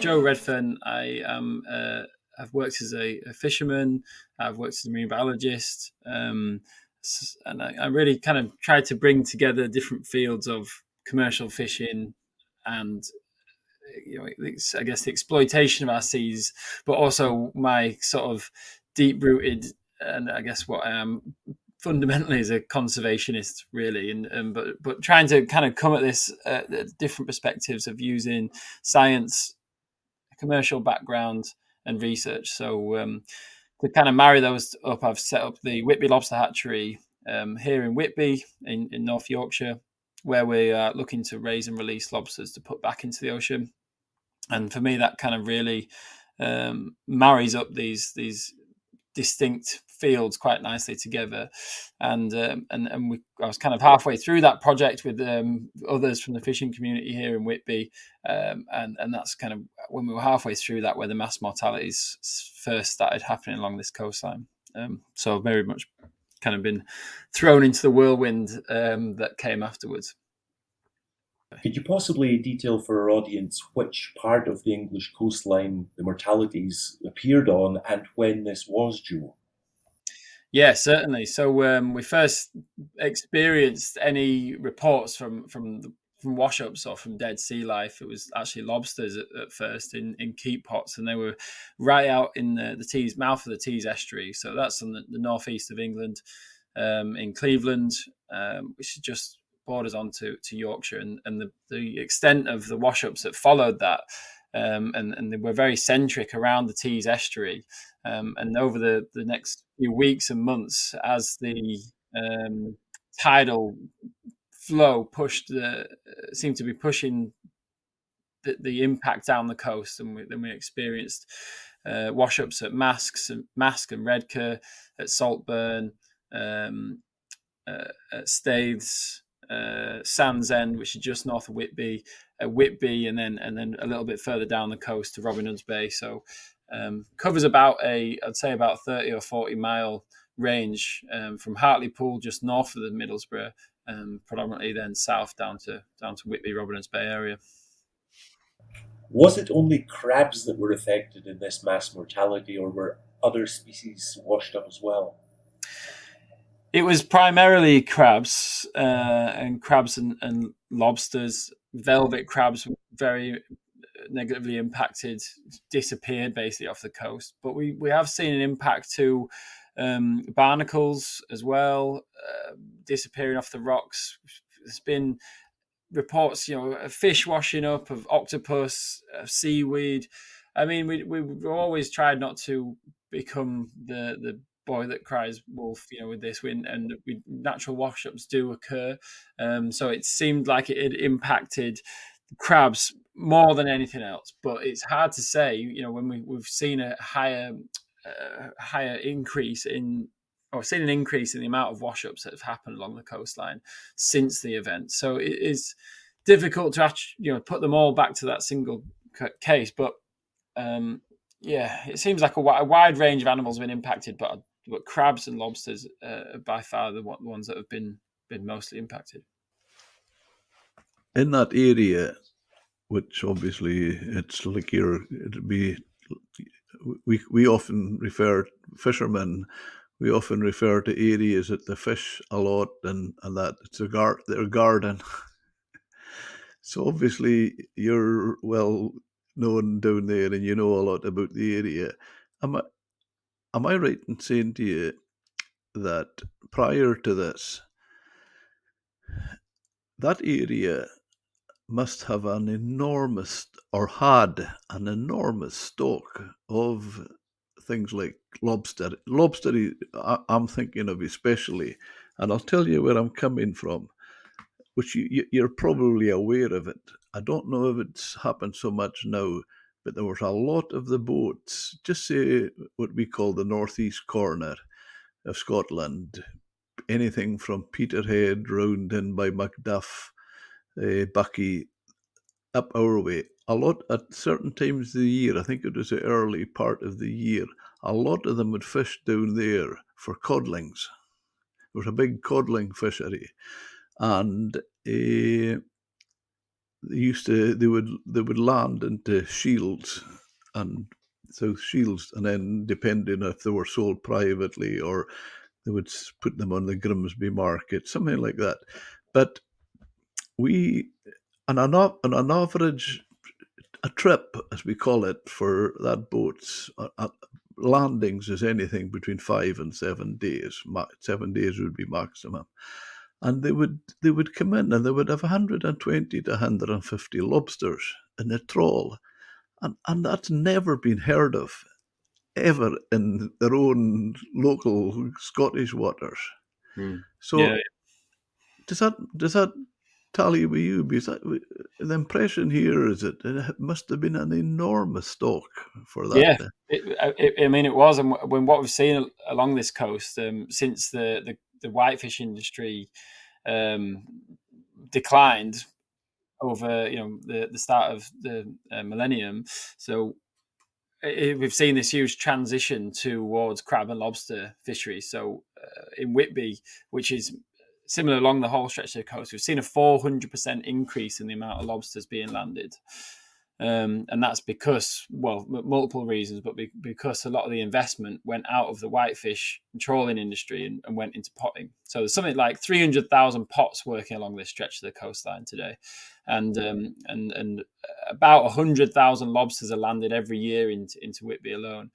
Joe Redfern. I've worked as a fisherman. I've worked as a marine biologist, and I really kind of tried to bring together different fields of commercial fishing and I guess the exploitation of our seas, but also my sort of deep rooted, and I guess what I am fundamentally is a conservationist, really, but trying to kind of come at this different perspectives of using science, commercial background, and research. So to kind of marry those up, I've set up the Whitby Lobster Hatchery here in Whitby in North Yorkshire, where we are looking to raise and release lobsters to put back into the ocean. And for me, that kind of really marries up these distinct fields quite nicely together. And I was kind of halfway through that project with others from the fishing community here in Whitby, and that's kind of when we were halfway through that where the mass mortalities first started happening along this coastline. So very much kind of been thrown into the whirlwind that came afterwards. Could you possibly detail for our audience which part of the English coastline the mortalities appeared on and when this was, Joe? Yeah, certainly. So we first experienced any reports from wash-ups or from dead sea life. It was actually lobsters at first in keep pots, and they were right out in the Tees mouth of the Tees estuary. So that's on the northeast of England, in Cleveland, which is just borders on to Yorkshire, and the extent of the wash-ups that followed that, and they were very centric around the Tees estuary. And over the next few weeks and months, as the tidal flow seemed to be pushing the impact down the coast, and then we experienced wash-ups at Mask and Redcar, at Saltburn, at Staithes, Sands End, which is just north of Whitby, Whitby, and then a little bit further down the coast to Robin Hood's Bay. So covers I'd say about 30 or 40 mile range, from Hartlepool just north of the Middlesbrough, predominantly then south down to Whitby, Robin Hood's Bay area. Was it only crabs that were affected in this mass mortality, or were other species washed up as well? It was primarily crabs, and lobsters. Velvet crabs were very negatively impacted, disappeared basically off the coast. But we have seen an impact to barnacles as well, disappearing off the rocks. There's been reports, of fish washing up, of octopus, of seaweed. I mean, we've always tried not to become the boy that cries wolf, with this, and natural wash-ups do occur. So it seemed like it had impacted crabs more than anything else, but it's hard to say. When we've seen a higher increase in, or seen an increase in the amount of wash-ups that have happened along the coastline since the event. So it is difficult to actually, put them all back to that single case. But it seems like a wide range of animals have been impacted, but crabs and lobsters are by far the ones that have been mostly impacted. In that area, which obviously it's like we often refer, fishermen, we often refer to areas that they fish a lot and that it's their garden. So obviously you're well known down there and you know a lot about the area. Am I right in saying to you that prior to this, that area must have an enormous, or had an enormous stock of things like lobster. Lobster, I'm thinking of especially, and I'll tell you where I'm coming from, which you're probably aware of it. I don't know if it's happened so much now, but there was a lot of the boats, just say what we call the northeast corner of Scotland, anything from Peterhead round in by Macduff, Bucky, up our way. A lot at certain times of the year, I think it was the early part of the year, a lot of them would fish down there for codlings. There was a big codling fishery. And they would land into shields, and so shields, and then depending if they were sold privately or they would put them on the Grimsby market, something like that. But we, on an average, a trip, as we call it, for that boat's landings is anything between 5 and 7 days. 7 days would be maximum. And they would come in and they would have 120 to 150 lobsters in a trawl. And that's never been heard of ever in their own local Scottish waters. So Yeah. does that tally with you? Because the impression here is that it must have been an enormous stock for that. Yeah, it was, and when what we've seen along this coast since the whitefish industry declined over the start of the millennium, so we've seen this huge transition towards crab and lobster fisheries. So in Whitby, which is similar along the whole stretch of the coast, we've seen a 400% increase in the amount of lobsters being landed. And that's because, well, multiple reasons, but because a lot of the investment went out of the whitefish and trawling industry and went into potting. So there's something like 300,000 pots working along this stretch of the coastline today, and about 100,000 lobsters are landed every year into Whitby alone,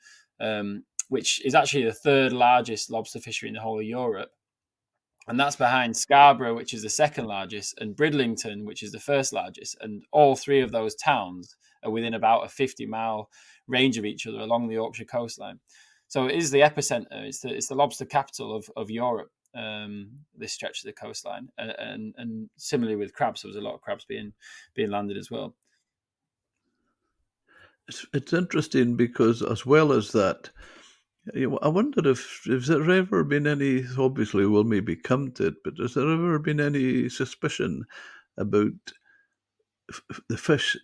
which is actually the third largest lobster fishery in the whole of Europe. And that's behind Scarborough, which is the second largest, and Bridlington, which is the first largest. And all three of those towns are within about a 50-mile range of each other along the Yorkshire coastline. So it is the epicenter. It's the lobster capital of Europe, this stretch of the coastline. And similarly with crabs, there was a lot of crabs being landed as well. It's interesting because, as well as that, I wonder if there ever been any, obviously we'll maybe come to it, but has there ever been any suspicion about the fish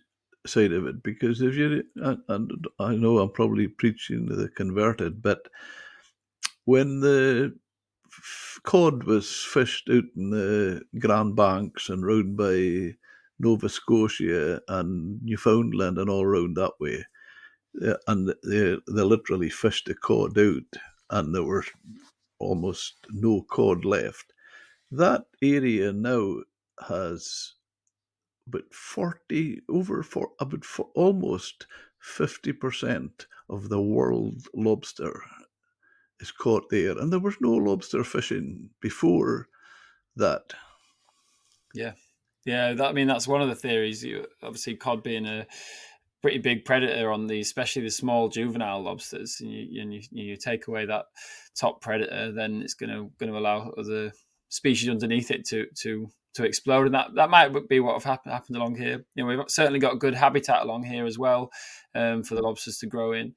side of it? Because if you, and I know I'm probably preaching to the converted, but when the cod was fished out in the Grand Banks and round by Nova Scotia and Newfoundland and all round that way, and they literally fished the cod out, and there were almost no cod left. That area now has almost 50% of the world lobster is caught there, and there was no lobster fishing before that. Yeah. That's one of the theories. Obviously, cod being a pretty big predator on especially the small juvenile lobsters, and you take away that top predator, then it's going to allow other species underneath it to explode, and that might be what have happened along here. We've certainly got good habitat along here as well for the lobsters to grow in.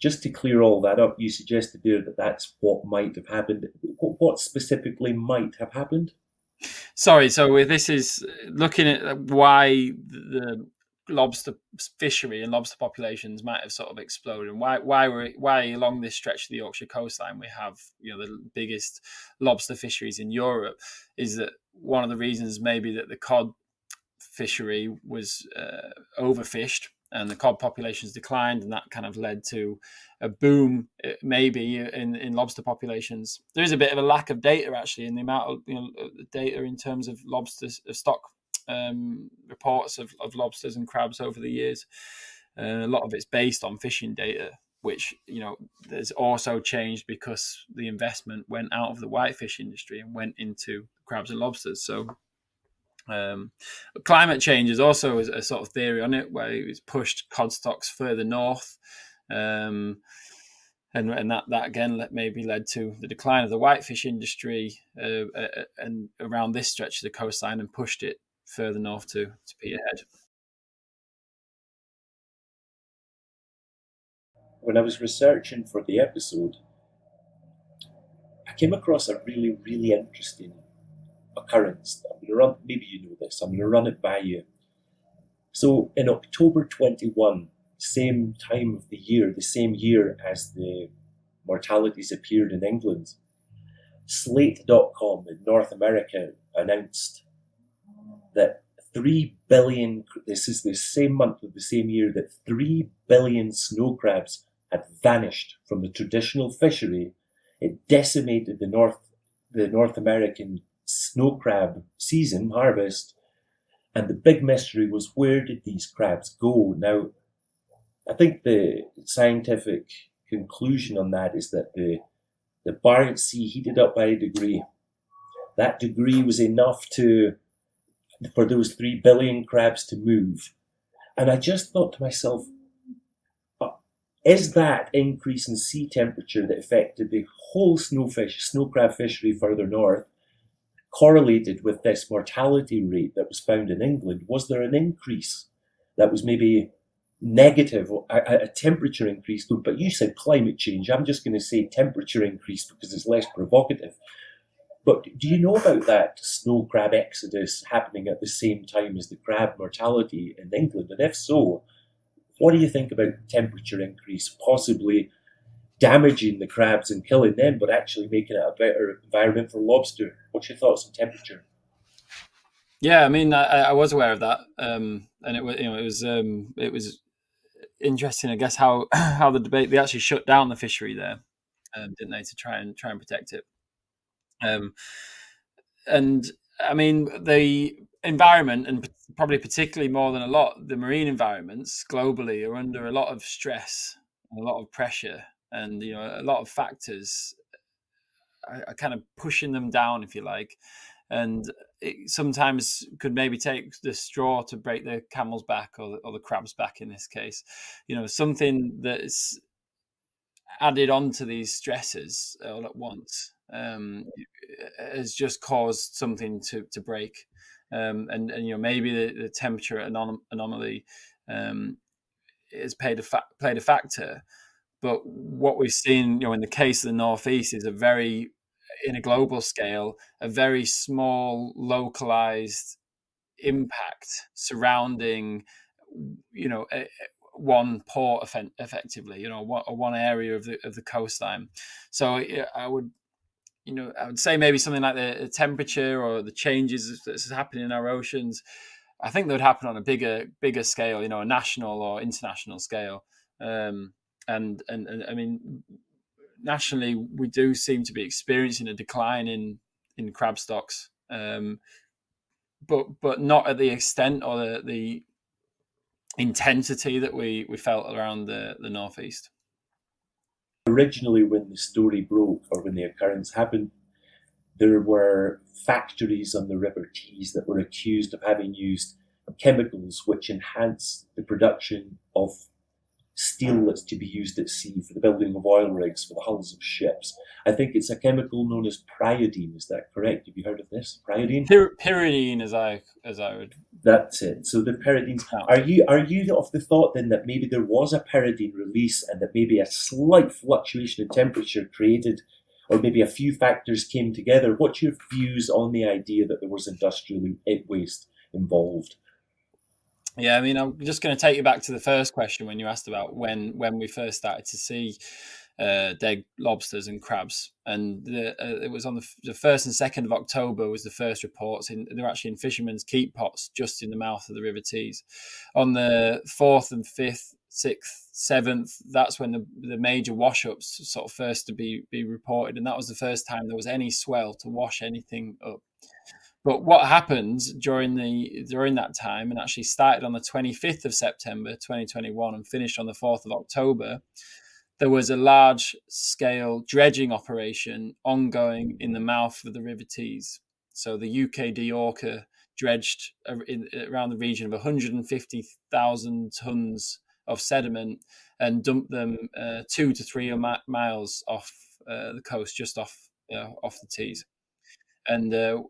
Just to clear all that up, you suggested there that that's what might have happened. What specifically might have happened? Sorry, so this is looking at why the lobster fishery and lobster populations might have sort of exploded, and why along this stretch of the Yorkshire coastline we have the biggest lobster fisheries in Europe. Is that one of the reasons maybe that the cod fishery was overfished and the cod populations declined, and that kind of led to a boom maybe in lobster populations. There is a bit of a lack of data actually in the amount of data in terms of lobster stock reports of lobsters and crabs over the years. A lot of it's based on fishing data, which there's also changed because the investment went out of the whitefish industry and went into crabs and lobsters. So climate change is also a sort of theory on it, where it's pushed cod stocks further north, and that again maybe led to the decline of the whitefish industry and around this stretch of the coastline, and pushed it further north to Peterhead. When I was researching for the episode, I came across a really, really interesting occurrence. Maybe you know this. I'm going to run it by you. So in October 21, same time of the year, the same year as the mortalities appeared in England, Slate.com in North America announced that 3 billion, this is the same month of the same year, that 3 billion snow crabs had vanished from the traditional fishery. It decimated the North American snow crab season, harvest, and the big mystery was, where did these crabs go? Now, I think the scientific conclusion on that is that the Barents Sea heated up by a degree. That degree was enough for those 3 billion crabs to move. And I just thought to myself, is that increase in sea temperature that affected the whole snow crab fishery further north correlated with this mortality rate that was found in England? Was there an increase that was maybe negative, a temperature increase? But you said climate change. I'm just going to say temperature increase because it's less provocative. But do you know about that snow crab exodus happening at the same time as the crab mortality in England? And if so, what do you think about temperature increase possibly damaging the crabs and killing them, but actually making it a better environment for lobster? What's your thoughts on temperature? Yeah, I mean, I was aware of that, and it was interesting, I guess, how how the debate, they actually shut down the fishery there, didn't they, to try and protect it. Um, and I mean, the environment, and probably particularly more than a lot, the marine environments globally are under a lot of stress and a lot of pressure, and a lot of factors are kind of pushing them down, if you like, and it sometimes could maybe take the straw to break the camel's back, or the crab's back in this case. Something that's added on to these stresses all at once has just caused something to break. And maybe the temperature anomaly has played a factor. But what we've seen, in the case of the Northeast, is in a global scale, a very small, localized impact surrounding, one port, effectively, one area of the coastline. So I would say maybe something like the temperature or the changes that's happening in our oceans. I think that would happen on a bigger scale, a national or international scale. And I mean, nationally, we do seem to be experiencing a decline in crab stocks, but not at the extent or the intensity that we felt around the northeast. Originally, when the story broke or when the occurrence happened, there were factories on the River Tees that were accused of having used chemicals which enhance the production of steel that's to be used at sea for the building of oil rigs for the hulls of ships. I think it's a chemical known as pyridine. Is that correct? Have you heard of this? Pyridine? Pyridine, as I would. That's it. So the pyridine. Are you of the thought then that maybe there was a pyridine release and that maybe a slight fluctuation in temperature created, or maybe a few factors came together? What's your views on the idea that there was industrial waste involved? Yeah, I mean, I'm just going to take you back to the first question when you asked about when we first started to see dead lobsters and crabs, and it was on the 1st and 2nd of October was the first reports. They were actually in fishermen's keep pots just in the mouth of the River Tees. On the 4th and 5th, 6th, 7th, that's when the major wash-ups sort of first to be reported, and that was the first time there was any swell to wash anything up. But what happened during that time, and actually started on the 25th of September 2021 and finished on the 4th of October, there was a large-scale dredging operation ongoing in the mouth of the River Tees. So the UKD Orca dredged around the region of 150,000 tons of sediment and dumped them 2 to 3 miles off the coast, just off the Tees. And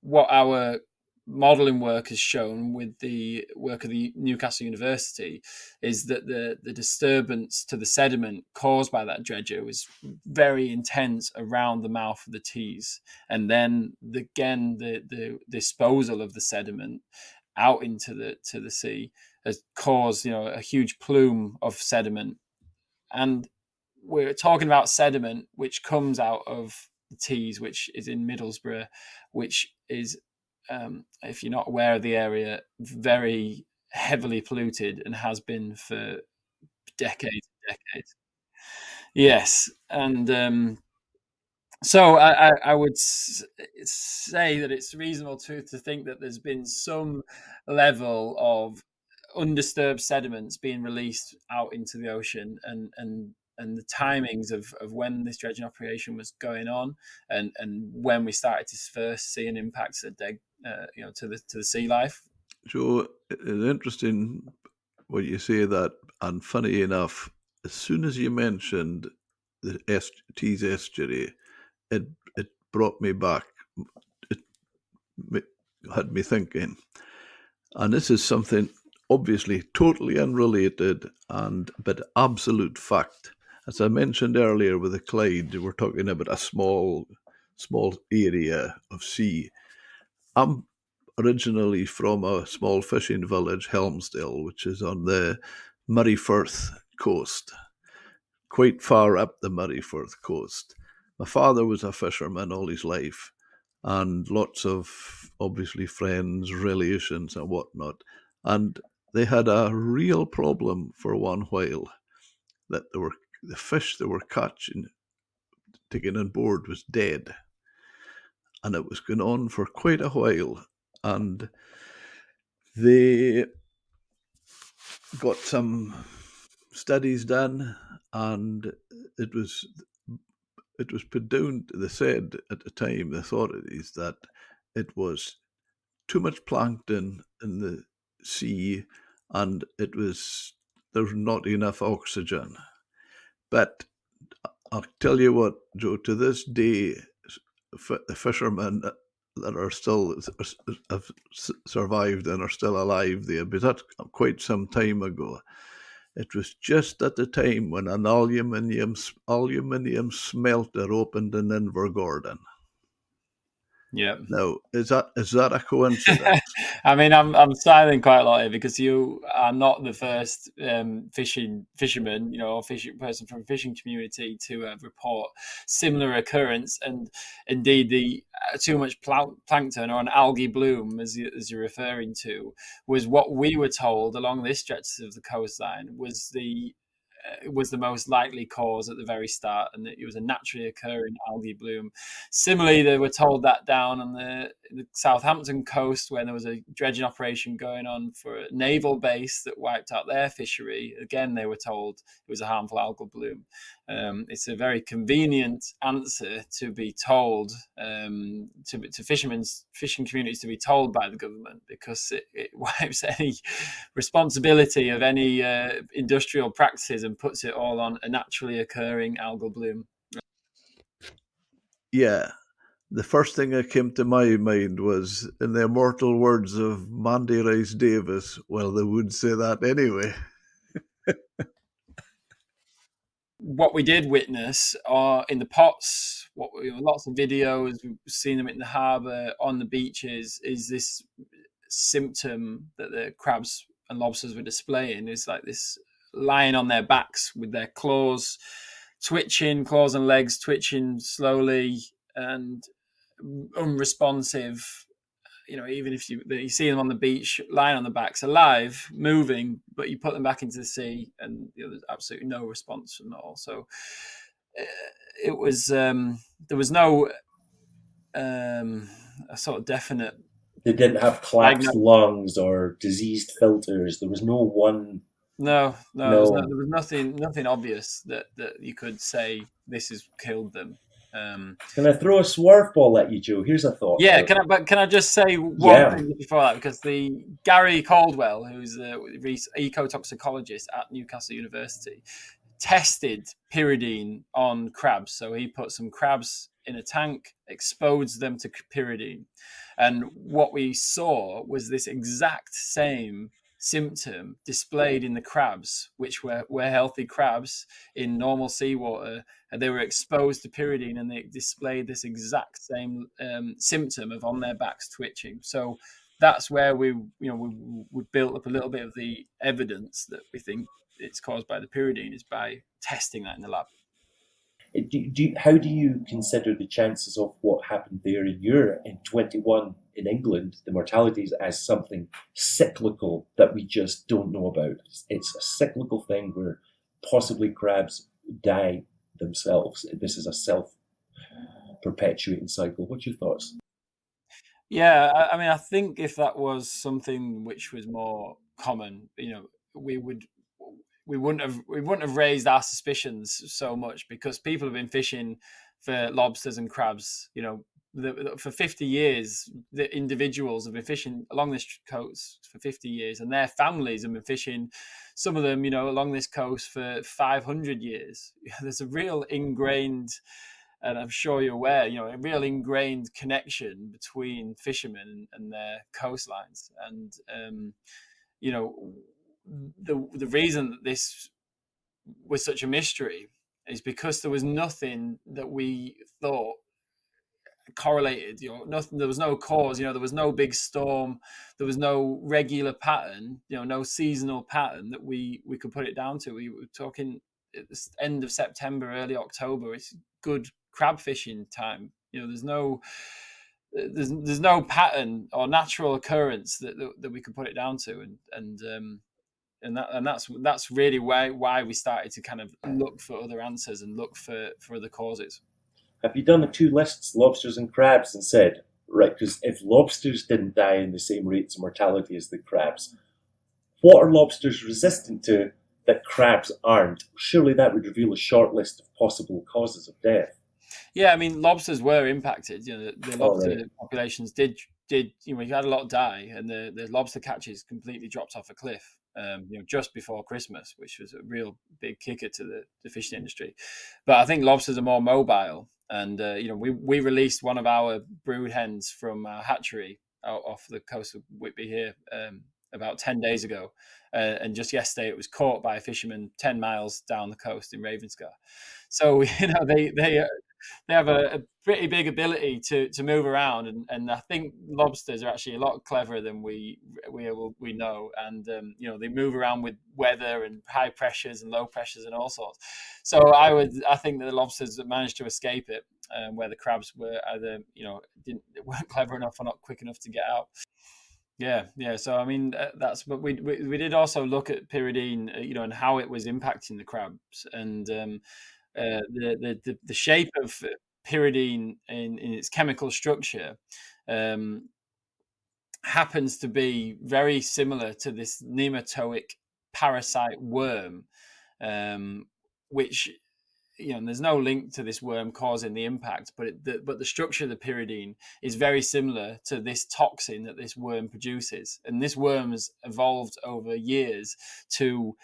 what our modelling work has shown with the work of the Newcastle University is that the disturbance to the sediment caused by that dredger was very intense around the mouth of the Tees, and then the disposal of the sediment out into the sea has caused a huge plume of sediment. And we're talking about sediment which comes out of the Tees, which is in Middlesbrough, which is if you're not aware of the area, very heavily polluted and has been for decades and decades. Yes, and so I would say that it's reasonable to think that there's been some level of undisturbed sediments being released out into the ocean, and the timings of when this dredging operation was going on, and when we started to first see an impact to the sea life. So it's interesting what you say that, and funny enough, as soon as you mentioned the Tees estuary, it brought me back. It had me thinking, and this is something obviously totally unrelated and but absolute fact. As I mentioned earlier with the Clyde, we're talking about a small area of sea. I'm originally from a small fishing village, Helmsdale, which is on the Murrayfirth coast, quite far up the Murrayfirth coast. My father was a fisherman all his life, and lots of obviously friends, relations, and whatnot. And they had a real problem for one while that the fish they were catching, taking on board, was dead, and it was going on for quite a while. And they got some studies done, and it was it was put down. They said at the time, the authorities, that it was too much plankton in the sea, and there's not enough oxygen. But I'll tell you what, Joe. To this day, the fishermen that are still have survived and are still alive there, but that's quite some time ago. It was just at the time when an aluminium smelter opened in Invergordon. Yeah. Now, is that a coincidence? I mean, I'm silent quite a lot here because you are not the first fisherman, or fishing person from a fishing community to report similar occurrence, and indeed the too much plankton or an algae bloom, as you're referring to, was what we were told along this stretch of the coastline was the most likely cause at the very start, and that it was a naturally occurring algae bloom. Similarly, they were told that down on the Southampton coast when there was a dredging operation going on for a naval base that wiped out their fishery. Again, they were told it was a harmful algal bloom. It's a very convenient answer to be told to fishing communities to be told by the government, because it wipes any responsibility of any industrial practices and puts it all on a naturally occurring algal bloom. Yeah. The first thing that came to my mind was, in the immortal words of Mandy Rice Davis, well, they would say that anyway. What we did witness are in the pots, lots of videos, we've seen them in the harbour, on the beaches, is this symptom that the crabs and lobsters were displaying. Is like this lying on their backs with their claws and legs twitching slowly and unresponsive. Even if you see them on the beach lying on the backs alive moving, but you put them back into the sea and there's absolutely no response from it all. So it was there was no a sort of definite They didn't have collapsed diagnosis. lungs or diseased filters. There was no one. No, No. there was nothing obvious that you could say this has killed them. Can I throw a swerve ball at you, Joe? Here's a thought. Yeah, can I just say one Yeah. thing before that? Because the Gary Caldwell, who's the ecotoxicologist at Newcastle University, tested pyridine on crabs. So he put some crabs in a tank, exposed them to pyridine, and what we saw was this exact same symptom displayed in the crabs, which were healthy crabs in normal seawater, and they were exposed to pyridine, and they displayed this exact same symptom of on their backs twitching. So that's where we built up a little bit of the evidence that we think it's caused by the pyridine, is by testing that in the lab. How do you consider the chances of what happened there in 21 in England, the mortalities, as something cyclical that we just don't know about? It's a cyclical thing where possibly crabs die themselves. This is a self perpetuating cycle. What's your thoughts? Yeah, I mean, I think if that was something which was more common, we would we wouldn't have raised our suspicions so much, because people have been fishing for lobsters and crabs. For 50 years, the individuals have been fishing along this coast for 50 years, and their families have been fishing. Some of them, along this coast for 500 years. There's a real ingrained, and I'm sure you're aware, a real ingrained connection between fishermen and their coastlines. And you know, the reason that this was such a mystery is because there was nothing that we thought correlated. Nothing. There was no cause. There was no big storm. There was no regular pattern. No seasonal pattern that we could put it down to. We were talking at the end of September, early October. It's good crab fishing time. There's no pattern or natural occurrence that we could put it down to, and that's really why we started to kind of look for other answers and look for other causes. Have you done the two lists, lobsters and crabs, and said, right, because if lobsters didn't die in the same rates of mortality as the crabs, what are lobsters resistant to that crabs aren't? Surely that would reveal a short list of possible causes of death. Yeah, I mean, lobsters were impacted. The All lobster right. populations did. You had a lot die, and the lobster catches completely dropped off a cliff. Just before Christmas, which was a real big kicker to the fishing industry. But I think lobsters are more mobile, and we released one of our brood hens from our hatchery out off the coast of Whitby here about 10 days ago, and just yesterday it was caught by a fisherman 10 miles down the coast in Ravenscar. So they have a pretty big ability to move around, and I think lobsters are actually a lot cleverer than we know, and they move around with weather and high pressures and low pressures and all sorts. So I think that the lobsters managed to escape it, where the crabs were either weren't clever enough or not quick enough to get out. Yeah, yeah. So I mean, but we did also look at pyridine, and how it was impacting the crabs, and the shape of pyridine in its chemical structure um, happens to be very similar to this nematoic parasite worm, which and there's no link to this worm causing the impact, but the structure of the pyridine is very similar to this toxin that this worm produces, and this worm has evolved over years to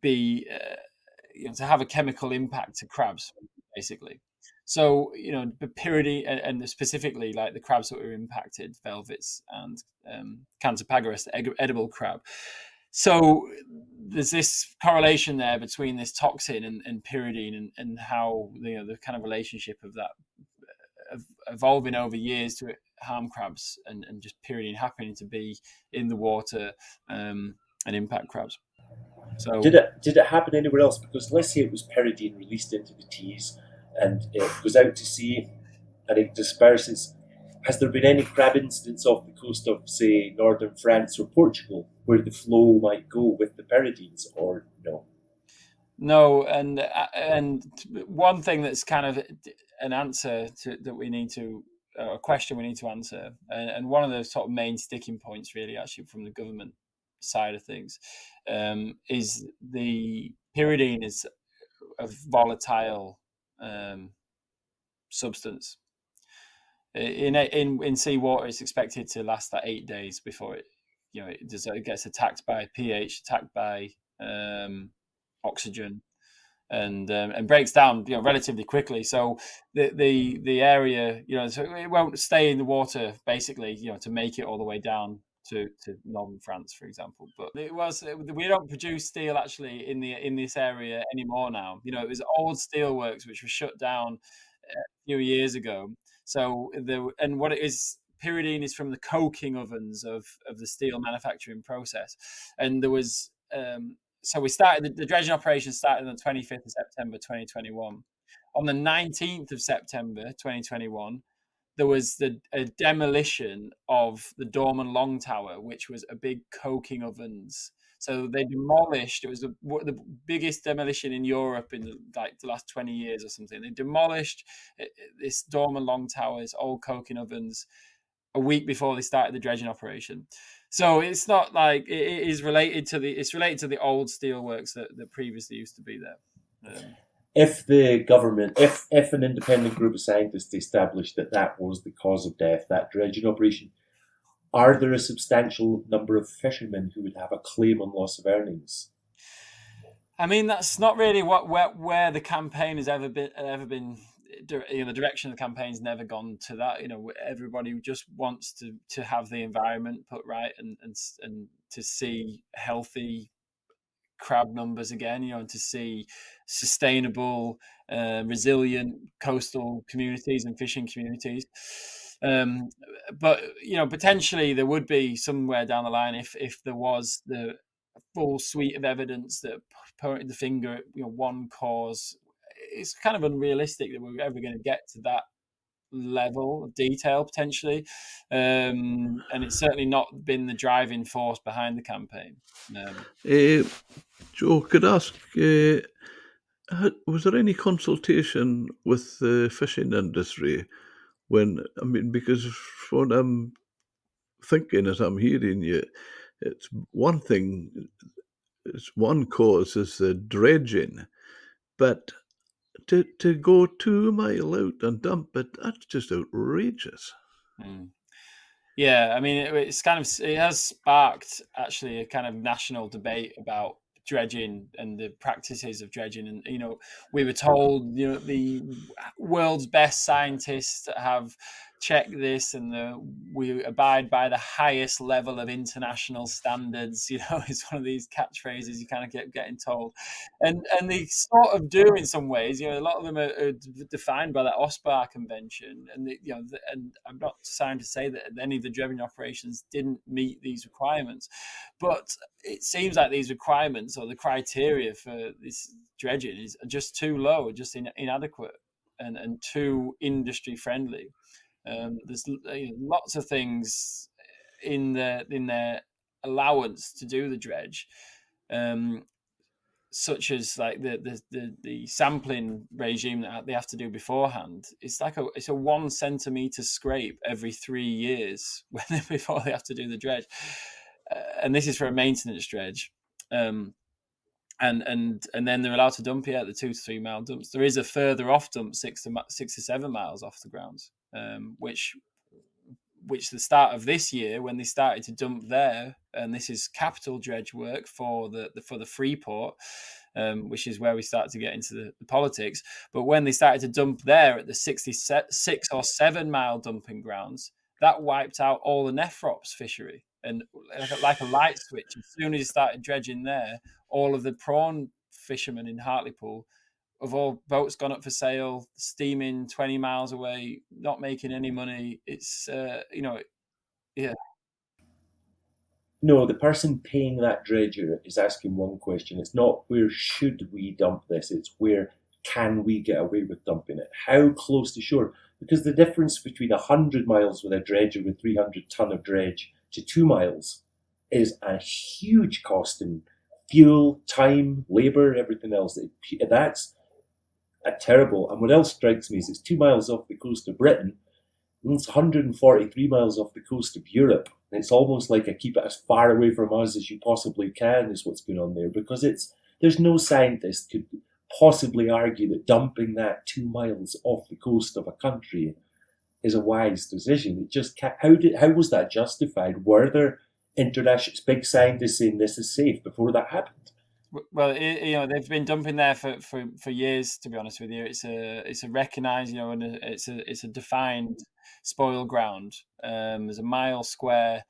be to have a chemical impact to crabs, basically. So the pyridine, and specifically like the crabs that were impacted, velvets and Cantapagoras, edible crab. So there's this correlation there between this toxin and pyridine, and how the kind of relationship of that evolving over years to harm crabs, and just pyridine happening to be in the water and impact crabs. Did So it happen anywhere else? Because let's say it was pyridine released into the Tees and it goes out to sea and it disperses. Has there been any crab incidents off the coast of, say, northern France or Portugal where the flow might go with the pyridines, or no? no, and one thing that's kind of an answer to that we need to a question we need to answer, and one of the sort of main sticking points, really, actually, from the government side of things, is the pyridine is a volatile substance. In seawater, it's expected to last that 8 days before it gets attacked by pH, attacked by oxygen, and breaks down relatively quickly. So the area so it won't stay in the water, basically, to make it all the way down to northern France, for example. But we don't produce steel actually in this area anymore now. It was old steelworks which were shut down a few years ago. So and what it is, pyridine is from the coking ovens of the steel manufacturing process, and there was so we started the dredging operation started on the 25th of September 2021. on the 19th of September 2021, there was a demolition of the Dorman Long Tower, which was a big coking ovens. So they demolished. It was the biggest demolition in Europe in the last 20 years or something. They demolished this Dorman Long Tower, this old coking ovens, a week before they started the dredging operation. So it's not like it is related to the old steelworks that previously used to be there. If the government, if an independent group of scientists established that that was the cause of death, that dredging operation, are there a substantial number of fishermen who would have a claim on loss of earnings? I mean, that's not really where the campaign has ever been. The direction of the campaign's never gone to that. Everybody just wants to have the environment put right and to see healthy crab numbers again, and to see sustainable, resilient coastal communities and fishing communities. But potentially there would be somewhere down the line if there was the full suite of evidence that pointed the finger at one cause. It's kind of unrealistic that we're ever going to get to that level of detail potentially, and it's certainly not been the driving force behind the campaign. Joe, could I ask, was there any consultation with the fishing industry because what I'm thinking as I'm hearing you, it's one thing, it's one cause is the dredging, but to go 2 mile out and dump it, that's just outrageous. Yeah, I mean, it has sparked actually a kind of national debate about dredging and the practices of dredging. And we were told the world's best scientists have checked this, and we abide by the highest level of international standards. It's one of these catchphrases you kind of kept getting told, and they sort of do in some ways. A lot of them are defined by that OSPAR convention, and and I'm not trying to say that any of the dredging operations didn't meet these requirements, but it seems like these requirements or the criteria for this dredging is just too low, just inadequate, and too industry friendly. There's lots of things in their allowance to do the dredge, such as like the sampling regime that they have to do beforehand. It's a 1 centimeter scrape every 3 years before they have to do the dredge, and this is for a maintenance dredge. And then they're allowed to dump the 2 to 3 mile dumps. There is a further off dump 6 to 7 miles off the ground, which the start of this year, when they started to dump there, and this is capital dredge work for the Freeport, which is where we start to get into the politics. But when they started to dump there at the 66 or 7 mile dumping grounds, that wiped out all the nephrops fishery. And like a light switch, as soon as you started dredging there, all of the prawn fishermen in Hartlepool of all boats gone up for sale, steaming 20 miles away, not making any money. It's yeah. No, the person paying that dredger is asking one question. It's not where should we dump this, it's where can we get away with dumping it? How close to shore? Because the difference between 100 miles with a dredger with 300 ton of dredge to 2 miles is a huge cost in fuel, time, labour, everything else. That's a terrible. And what else strikes me is it's 2 miles off the coast of Britain, and it's 143 miles off the coast of Europe. And it's almost like a keep it as far away from us as you possibly can is what's going on there, because there's no scientist could possibly argue that dumping that 2 miles off the coast of a country is a wise decision. It just can't. How was that justified? Were there international big scientists saying this is safe before that happened? Well, they've been dumping there for years. To be honest with you, it's a recognised, and it's a defined spoil ground. There's a mile square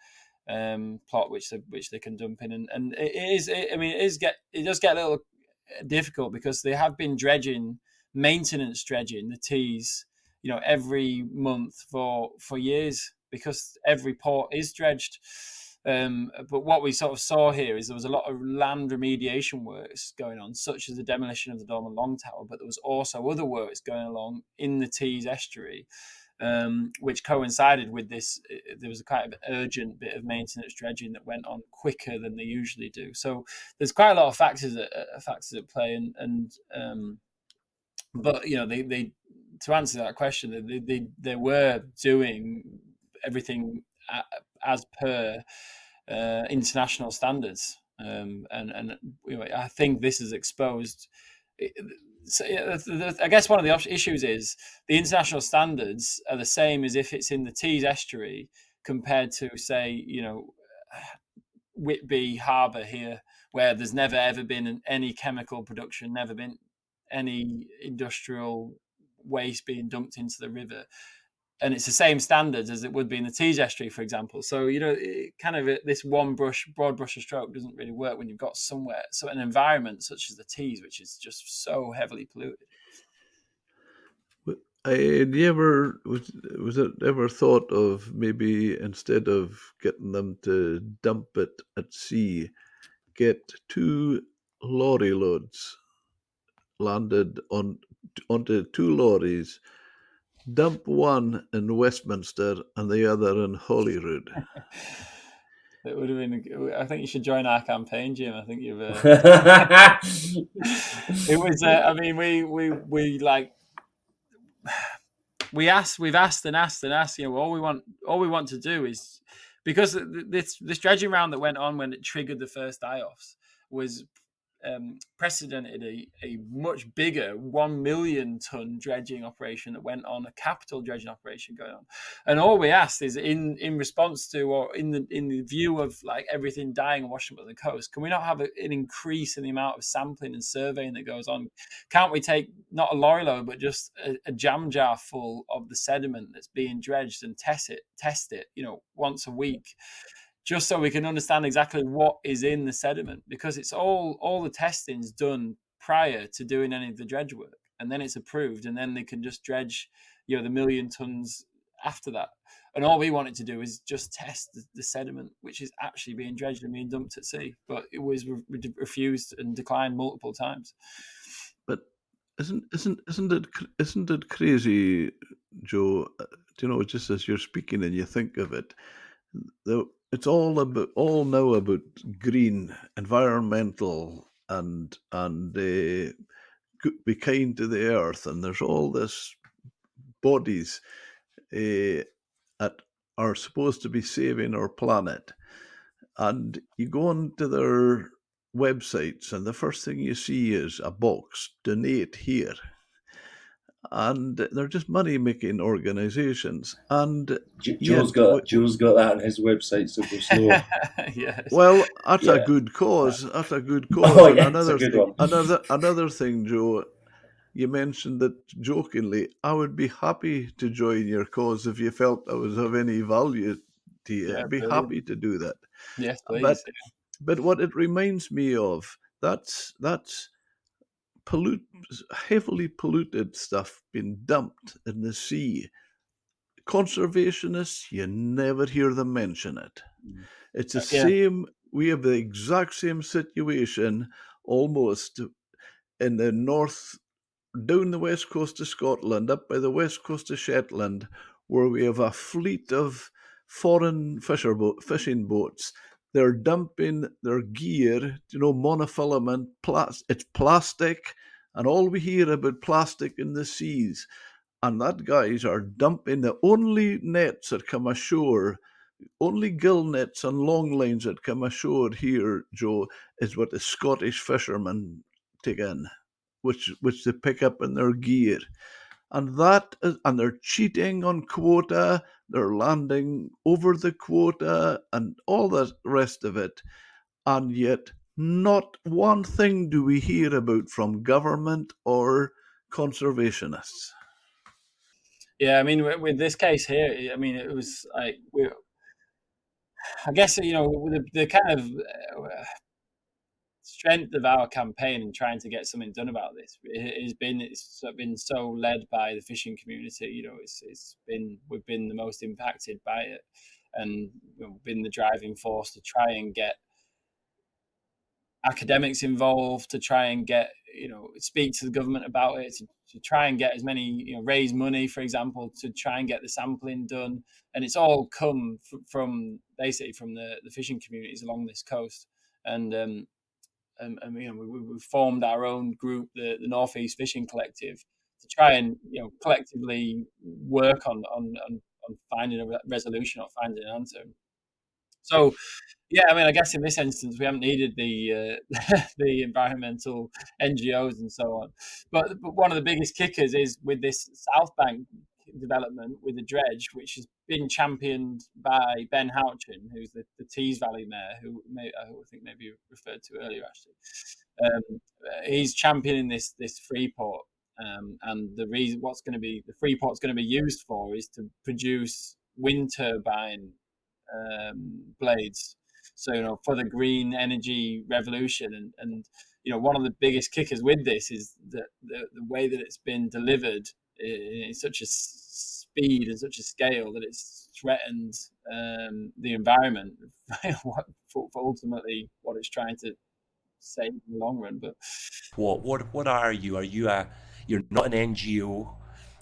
plot which they can dump in, and it does get a little difficult because they have been maintenance dredging the Tees, every month for years, because every port is dredged. But what we sort of saw here is there was a lot of land remediation works going on, such as the demolition of the Dorman Long Tower, but there was also other works going along in the Tees estuary, which coincided with this. There was a kind of urgent bit of maintenance dredging that went on quicker than they usually do. So there's quite a lot of factors at play, but they to answer that question, they were doing everything as per international standards, and I think this is exposed. So, I guess one of the issues is the international standards are the same as if it's in the Tees estuary compared to, say, Whitby Harbour here, where there's never ever been any chemical production, never been any industrial waste being dumped into the river, and it's the same standards as it would be in the Tees estuary, for example. So this broad brush of stroke doesn't really work when you've got an environment such as the Tees, which is just so heavily polluted. Had you ever was it ever thought of maybe instead of getting them to dump it at sea, get 2 lorry loads landed onto 2 lorries, dump one in Westminster and the other in Holyrood? It would have been. I think you should join our campaign, Jim. I think you've. It was. I mean, we like. We've asked and asked and asked. All we want to do is, because this dredging round that went on when it triggered the first die-offs was precedented a much bigger 1 million ton dredging operation that went on, a capital dredging operation going on. And all we asked is, in response to, or in the view of like everything dying and washing up on the coast, can we not have an increase in the amount of sampling and surveying that goes on? Can't we take not a lorry load but just a jam jar full of the sediment that's being dredged and test it once a week, just so we can understand exactly what is in the sediment, because it's all the testing's done prior to doing any of the dredge work, and then it's approved, and then they can just dredge the 1 million tons after that. And all we wanted to do is just test the sediment which is actually being dredged and being dumped at sea, but it was refused and declined multiple times. But isn't it crazy, Joe? Just as you're speaking and you think of it, it's all now about green, environmental, and be kind to the earth, and there's all this bodies that are supposed to be saving our planet, and you go onto their websites, and the first thing you see is a box, donate here. And they're just money-making organisations. And Joe's got that on his website, so go slow. Yes. Well, that's a good cause. That's a good cause. Oh, And yeah, it's a good one. another thing, Joe, you mentioned that jokingly, I would be happy to join your cause if you felt I was of any value to you. Yeah, I'd be brilliant. happy to do that. Yes, please. But what it reminds me of, that's heavily polluted stuff being dumped in the sea. Conservationists, you never hear them mention it. It's the same. We have the exact same situation almost in the north, down the west coast of Scotland, up by the west coast of Shetland, where we have a fleet of foreign fishing boats. They're dumping their gear, monofilament, it's plastic, and all we hear about plastic in the seas. And that guys are dumping the only nets that come ashore, only gill nets and long lines that come ashore here, Joe, is what the Scottish fishermen take in, which they pick up in their gear. And they're cheating on quota, they're landing over the quota and all the rest of it. And yet not one thing do we hear about from government or conservationists. Yeah, I mean, with this case here, I mean, it was like I guess the kind of strength of our campaign in trying to get something done about this. It's been so led by the fishing community. We've been the most impacted by it, and been the driving force to try and get academics involved, to try and get speak to the government about it, to try and get as many raise money, for example, to try and get the sampling done. And it's all come from basically from the fishing communities along this coast. And we formed our own group, the Northeast Fishing Collective, to try and collectively work on finding a resolution or finding an answer. So yeah, I mean, I guess in this instance, we haven't needed the the environmental NGOs and so on. But one of the biggest kickers is with this South Bank development with the dredge, which has been championed by Ben Houchin, who's the Tees Valley mayor, who I think maybe you referred to earlier, actually. He's championing this free port, and the reason the free port's going to be used for is to produce wind turbine blades. So for the green energy revolution, and one of the biggest kickers with this is that the way that it's been delivered in such a speed and such a scale that it's threatened the environment for ultimately what it's trying to save in the long run. But what are you? You're not an NGO?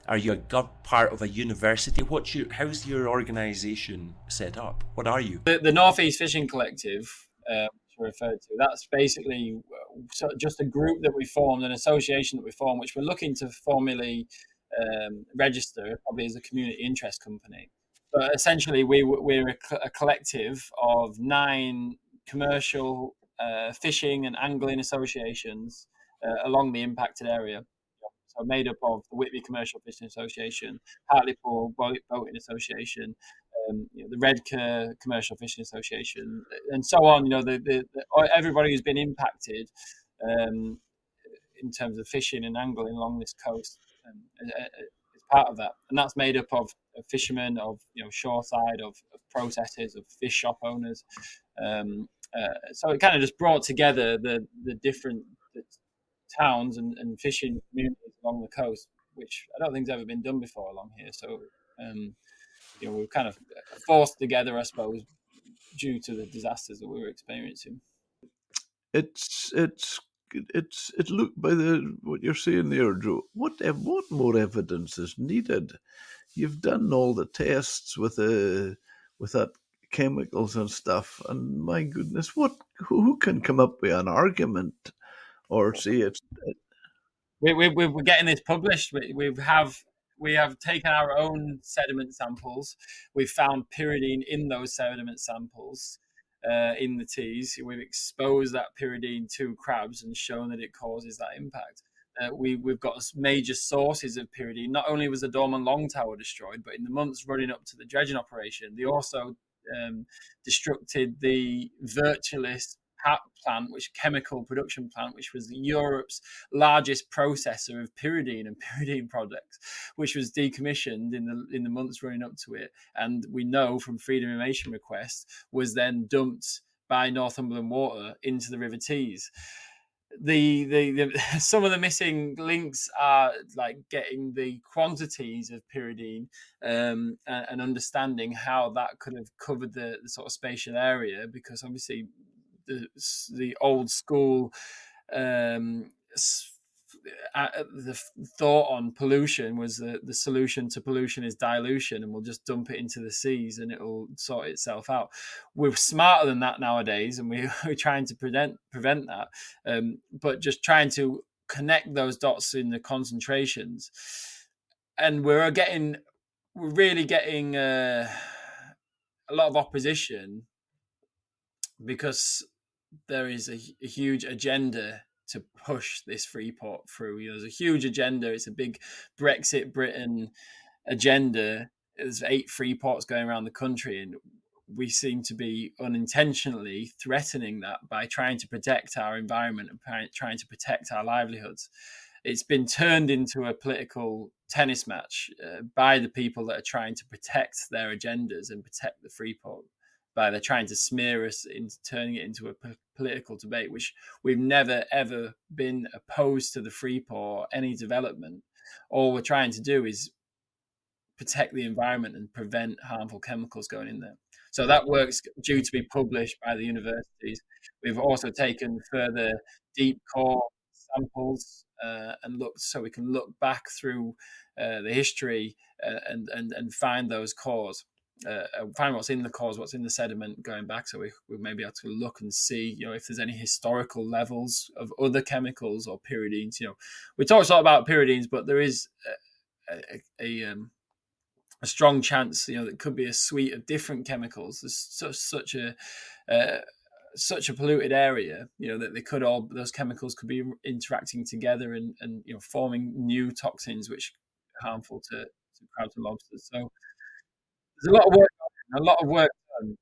Are you part of a university? How's your organisation set up? What are you? The Northeast Fishing Collective, which I referred to, that's basically just a group that we formed, an association that we formed, which we're looking to formally register, probably as a community interest company. But essentially, we're a collective of 9 commercial fishing and angling associations along the impacted area. So made up of the Whitby Commercial Fishing Association, Hartlepool Boating Association, the Redcar Commercial Fishing Association, and so on. Everybody who's been impacted in terms of fishing and angling along this coast is part of that, and that's made up of fishermen, of shoreside, of processors, of fish shop owners. So it kind of just brought together the different towns and fishing communities along the coast, which I don't think's ever been done before along here. So we're kind of forced together, I suppose, due to the disasters that we were experiencing. It look by what you're saying there, Joe. What more evidence is needed? You've done all the tests with that chemicals and stuff, and my goodness, who can come up with an argument or say it's? We're getting this published. We have taken our own sediment samples. We've found pyridine in those sediment samples in the Tees. We've exposed that pyridine to crabs and shown that it causes that impact. We've got major sources of pyridine. Not only was the Dorman Long Tower destroyed, but in the months running up to the dredging operation, they also destructed the Virtualis plant, chemical production plant, which was Europe's largest processor of pyridine and pyridine products, which was decommissioned in the months running up to it. And we know from Freedom of Information request was then dumped by Northumberland Water into the River Tees. The some of the missing links are like getting the quantities of pyridine and understanding how that could have covered the sort of spatial area, because obviously the old school the thought on pollution was that the solution to pollution is dilution, and we'll just dump it into the seas and it'll sort itself out. We're smarter than that nowadays, and we're trying to prevent that, but just trying to connect those dots in the concentrations. And we're really getting a lot of opposition, because there is a huge agenda to push this free port through. There's a huge agenda. It's a big Brexit Britain agenda. There's 8 free ports going around the country, and we seem to be unintentionally threatening that by trying to protect our environment and trying to protect our livelihoods. It's been turned into a political tennis match by the people that are trying to protect their agendas and protect the free port. They're trying to smear us into turning it into a political debate, which we've never ever been opposed to the free pour or any development. All we're trying to do is protect the environment and prevent harmful chemicals going in there. So that work's due to be published by the universities. We've also taken further deep core samples and looked, so we can look back through the history and find those cores. Find what's in the cores, what's in the sediment going back, so we may be able to look and see, if there's any historical levels of other chemicals or pyridines. We talked a lot about pyridines, but there is a strong chance, that it could be a suite of different chemicals. There's such a polluted area, that those chemicals could be interacting together and forming new toxins which are harmful to crabs and lobsters. So there's a lot of work done, a lot of work done.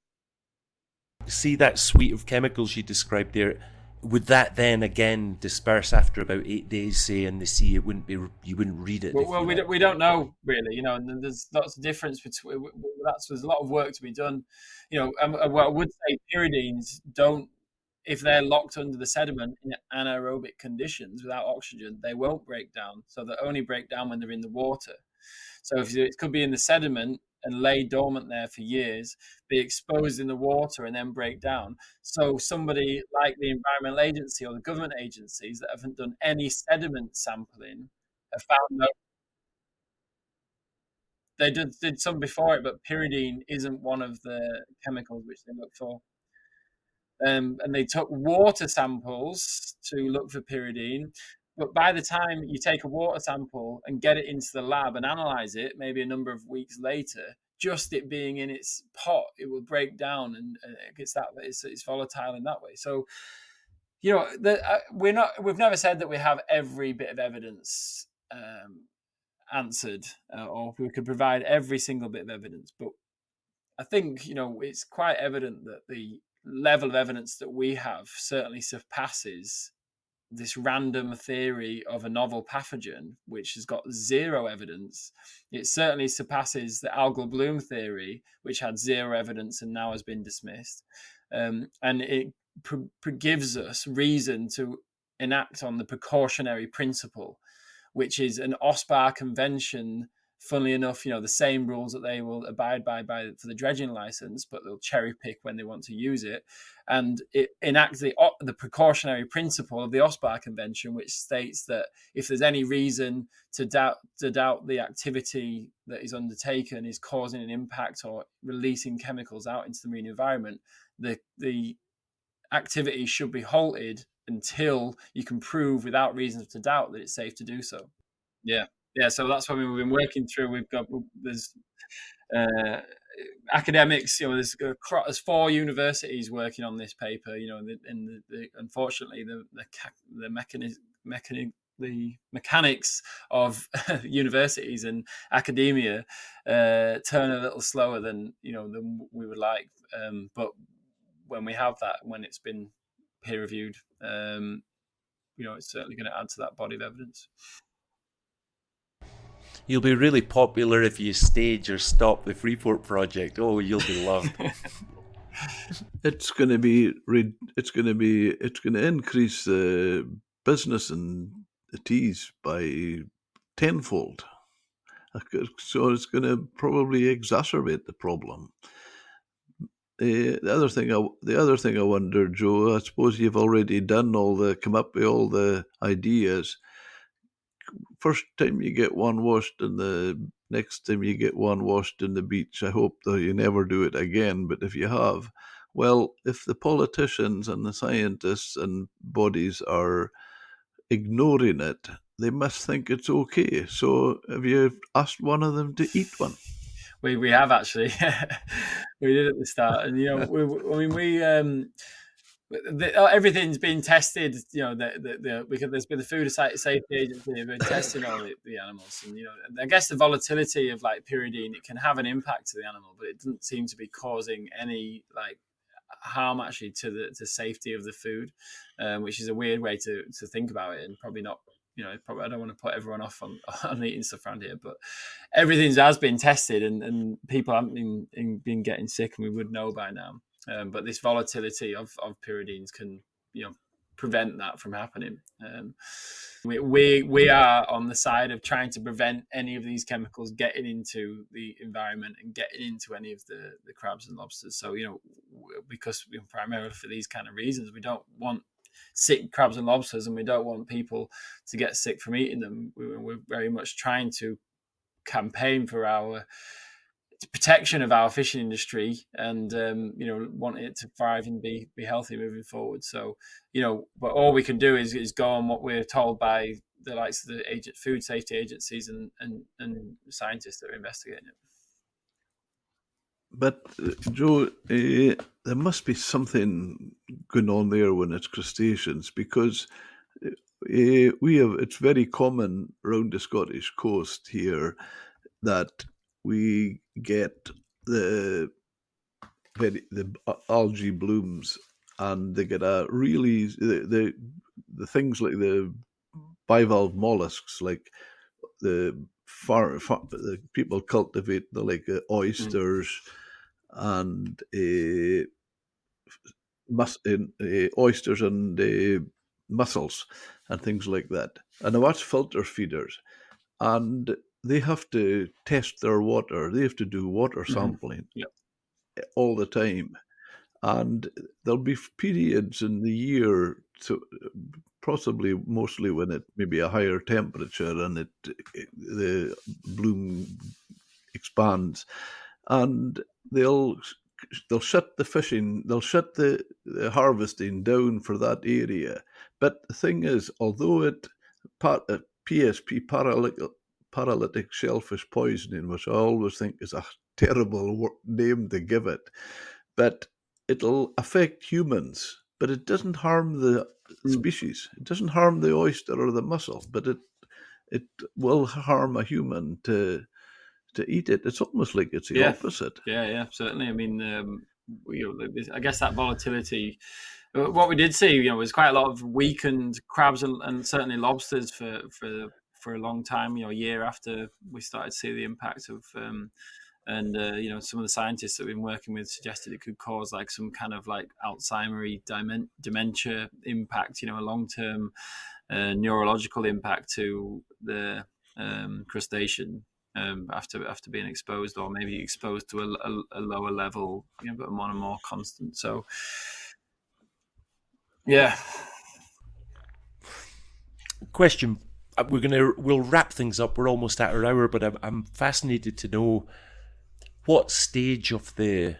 See that suite of chemicals you described there, would that then again disperse after about 8 days, say, in the sea? It wouldn't be, you wouldn't read it. Well, we don't know really, and there's lots of difference between there's a lot of work to be done, and what I would say, pyridines don't, if they're locked under the sediment in anaerobic conditions without oxygen, they won't break down. So they only break down when they're in the water. So if it could be in the sediment and lay dormant there for years, be exposed in the water and then break down. So somebody like the Environmental Agency or the government agencies that haven't done any sediment sampling have found no. They did some before it, but pyridine isn't one of the chemicals which they look for. And they took water samples to look for pyridine. But by the time you take a water sample and get it into the lab and analyze it, maybe a number of weeks later, just it being in its pot, it will break down and it's volatile in that way. So, we've never said that we have every bit of evidence answered, or we could provide every single bit of evidence. But I think, it's quite evident that the level of evidence that we have certainly surpasses this random theory of a novel pathogen, which has got zero evidence. It certainly surpasses the algal bloom theory, which had zero evidence and now has been dismissed. And it gives us reason to enact on the precautionary principle, which is an OSPAR convention. Funnily enough, the same rules that they will abide by for the dredging license, but they'll cherry pick when they want to use it. And it enacts the precautionary principle of the OSPAR convention, which states that if there's any reason to doubt the activity that is undertaken is causing an impact or releasing chemicals out into the marine environment, the activity should be halted until you can prove without reasons to doubt that it's safe to do so. Yeah, so that's what we've been working through. There's academics, there's 4 universities working on this paper, and unfortunately the mechanics of universities and academia turn a little slower than we would like. But when we have that, when it's been peer reviewed, it's certainly going to add to that body of evidence. You'll be really popular if you stage or stop the Freeport project. Oh, you'll be loved. It's going to increase the business and the teas by tenfold. So it's going to probably exacerbate the problem. The other thing I wonder, Joe, I suppose you've already come up with all the ideas. First time you get one washed and the next time you get one washed in the beach, I hope that you never do it again. But if you have, well, if the politicians and the scientists and bodies are ignoring it, they must think it's okay. So have you asked one of them to eat one? We have actually. We did at the start, and everything's been tested. There's been the Food Safety Agency have been testing all the animals, and I guess the volatility of pyridine, it can have an impact to the animal, but it doesn't seem to be causing any harm actually to the safety of the food, which is a weird way to think about it, and probably not. Probably I don't want to put everyone off on eating stuff around here, but everything has been tested, and people haven't been getting sick, and we would know by now. But this volatility of pyridines can, prevent that from happening. We are on the side of trying to prevent any of these chemicals getting into the environment and getting into any of the crabs and lobsters. So, because primarily for these kind of reasons, we don't want sick crabs and lobsters, and we don't want people to get sick from eating them. We're very much trying to campaign for our protection of our fishing industry, and want it to thrive and be healthy moving forward. So, but all we can do is go on what we're told by the likes of the food safety agencies and scientists that are investigating it. But Joe, there must be something going on there when it's crustaceans, because it's very common around the Scottish coast here that we get the algae blooms, and they get a really the things like the bivalve mollusks, like the people cultivate the oysters and oysters and mussels and things like that. And now that's filter feeders, and they have to test their water. They have to do water sampling all the time, and there'll be periods in the year, possibly mostly when it maybe a higher temperature and the bloom expands, and they'll shut the fishing, they'll shut the harvesting down for that area. But the thing is, although PSP, paralytic shellfish poisoning, which I always think is a terrible name to give it, but it'll affect humans, but it doesn't harm the species. It doesn't harm the oyster or the mussel, but it will harm a human to eat it. It's almost like it's the opposite. Yeah, certainly. I mean, I guess that volatility. What we did see, was quite a lot of weakened crabs and certainly lobsters for a long time. A year after we started to see the impact of. Some of the scientists that we've been working with suggested it could cause like some kind of like Alzheimer's dementia impact, a long-term neurological impact to the crustacean after being exposed, or maybe exposed to a lower level, but more and more constant. So, yeah. Question: we'll wrap things up. We're almost at our hour, but I'm fascinated to know what stage of the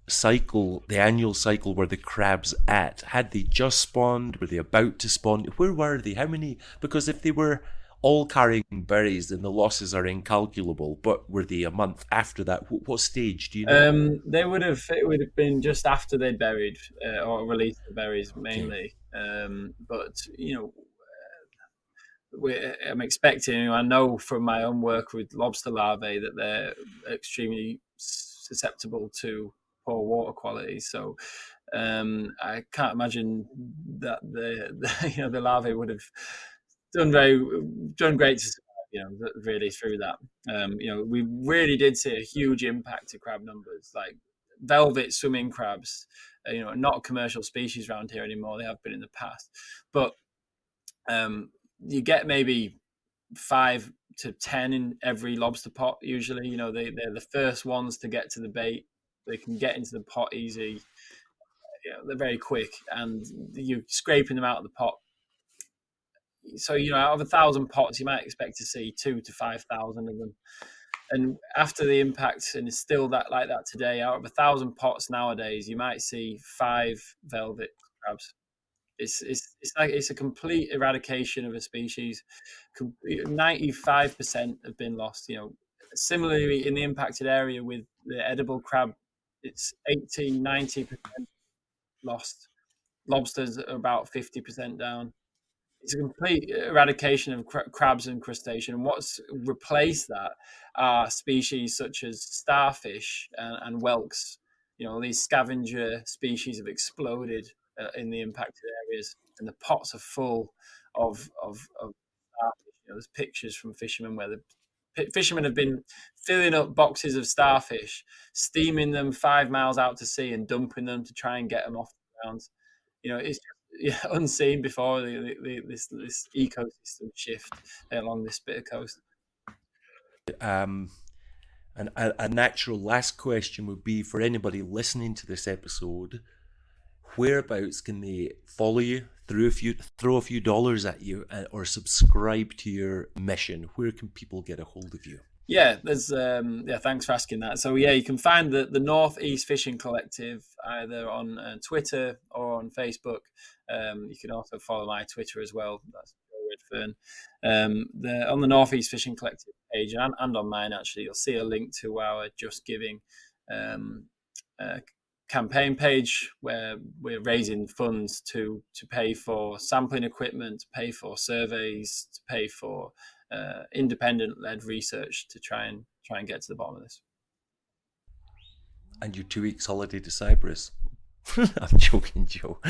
cycle, the annual cycle, were the crabs at? Had they just spawned? Were they about to spawn? Where were they? How many? Because if they were all carrying berries, then the losses are incalculable. But were they a month after that? What stage do you know? It would have been just after they'd buried or released the berries mainly. Okay. But I'm expecting. I know from my own work with lobster larvae that they're extremely susceptible to poor water quality. So I can't imagine that the larvae would have done great to survive, really through that. We really did see a huge impact to crab numbers, like velvet swimming crabs. Not a commercial species around here anymore. They have been in the past, but you get maybe 5 to 10 in every lobster pot. Usually, they're the first ones to get to the bait. They can get into the pot easy. They're very quick, and you're scraping them out of the pot. So, out of 1,000 pots, you might expect to see 2,000 to 5,000 of them. And after the impact, and it's still like that today, out of 1,000 pots nowadays, you might see 5 velvet crabs. It's like it's a complete eradication of a species. 95% have been lost. Similarly in the impacted area with the edible crab, it's 80-90% lost. Lobsters are about 50% down. It's a complete eradication of crabs and crustacean. And what's replaced that are species such as starfish and whelks. These scavenger species have exploded in the impacted areas, and the pots are full of starfish. There's pictures from fishermen where the fishermen have been filling up boxes of starfish, steaming them 5 miles out to sea and dumping them to try and get them off the ground. It's unseen before, this ecosystem shift along this bit of coast. And a natural last question would be, for anybody listening to this episode, whereabouts can they follow you, throw a few dollars at you, or subscribe to your mission? Where can people get a hold of you? Yeah, there's thanks for asking that. So you can find the Northeast Fishing Collective either on Twitter or on Facebook. You can also follow my Twitter as well. That's Joe Redfern. On the Northeast Fishing Collective page and on mine, actually, you'll see a link to our Just Giving campaign page, where we're raising funds to pay for sampling equipment, to pay for surveys, to pay for independent-led research to try and get to the bottom of this. And your 2 weeks holiday to Cyprus. I'm joking, Joe.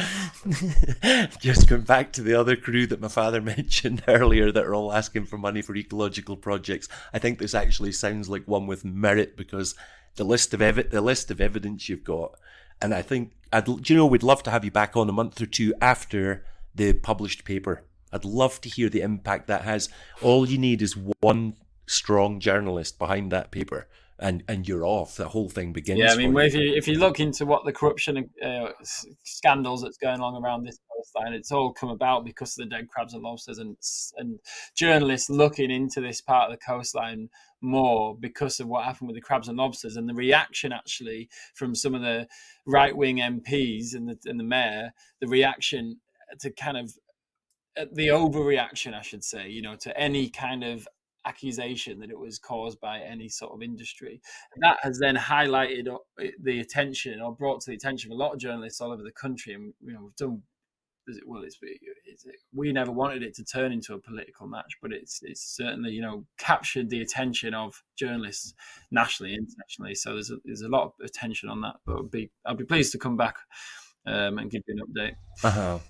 Just going back to the other crew that my father mentioned earlier that are all asking for money for ecological projects. I think this actually sounds like one with merit, because the list of evidence you've got, and I think we'd love to have you back on a month or two after the published paper. I'd love to hear the impact that has. All you need is one strong journalist behind that paper, and you're off. The whole thing begins. Yeah, I mean, if you look into what the corruption scandals that's going on around this coastline, it's all come about because of the dead crabs and lobsters, and journalists looking into this part of the coastline more because of what happened with the crabs and lobsters, and the reaction actually from some of the right-wing MPs and the mayor, the reaction to kind of the overreaction, I should say, to any kind of accusation that it was caused by any sort of industry. And that has then highlighted the attention, or brought to the attention of a lot of journalists all over the country. And we've done well. We never wanted it to turn into a political match, but it's certainly captured the attention of journalists nationally, internationally. So there's a lot of attention on that. But I'll be pleased to come back and give you an update.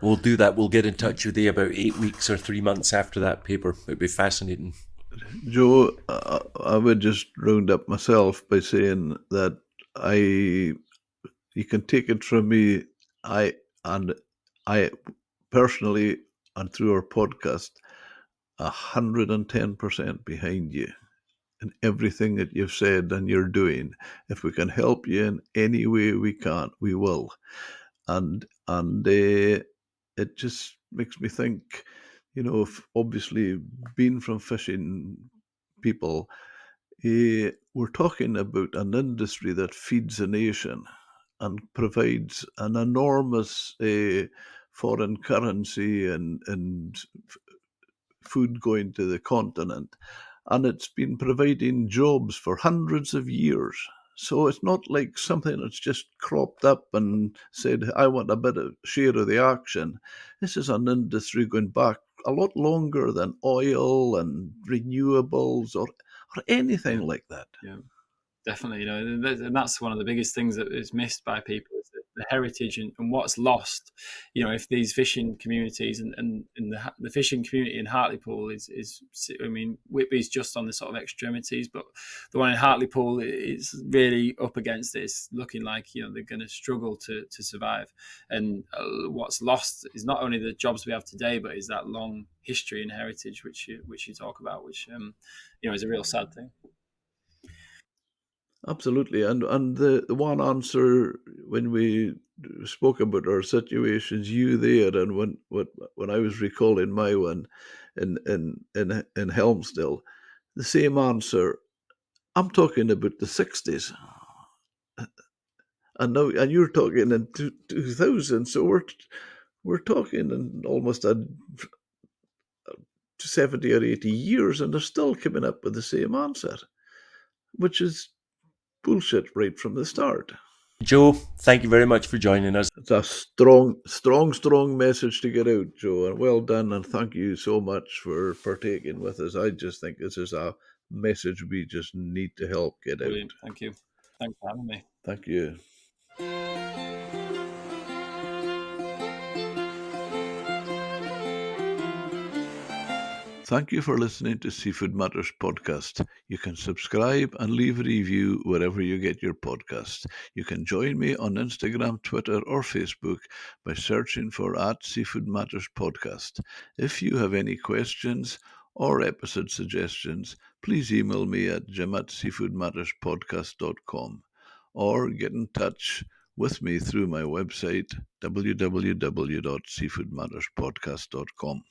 We'll do that. We'll get in touch with you about 8 weeks or 3 months after that paper. It'd be fascinating. Joe, I would just round up myself by saying that you can take it from me, I personally, and through our podcast, 110% behind you in everything that you've said and you're doing. If we can help you in any way we can, we will. And it just makes me think, if obviously being from fishing people, we're talking about an industry that feeds a nation and provides an enormous foreign currency and food going to the continent. And it's been providing jobs for hundreds of years. So it's not like something that's just cropped up and said, I want a bit of share of the action. This is an industry going back a lot longer than oil and renewables or anything like that. Yeah, definitely. And that's one of the biggest things that is missed by people, is the heritage and what's lost. If these fishing communities and the fishing community in Hartlepool is Whitby's just on the sort of extremities, but the one in Hartlepool is really up against it. It's looking like they're going to struggle to survive. And what's lost is not only the jobs we have today, but is that long history and heritage which you talk about, which is a real sad thing. Absolutely, and the one answer when we spoke about our situations, you there, and when I was recalling my one in Helmsdale, the same answer. I'm talking about the 60s, and you're talking in 2000. So we're talking in almost 70 or 80 years, and they're still coming up with the same answer, which is bullshit right from the start. Joe, thank you very much for joining us. It's a strong message to get out, Joe, and well done, and thank you so much for partaking with us. I just think this is a message we just need to help get Brilliant. out. Thank you. Thanks for having me. Thank you. Thank you for listening to Seafood Matters podcast. You can subscribe and leave a review wherever you get your podcast. You can join me on Instagram, Twitter, or Facebook by searching for @Seafood Matters podcast. If you have any questions or episode suggestions, please email me at jim@seafoodmatterspodcast.com or get in touch with me through my website, www.seafoodmatterspodcast.com.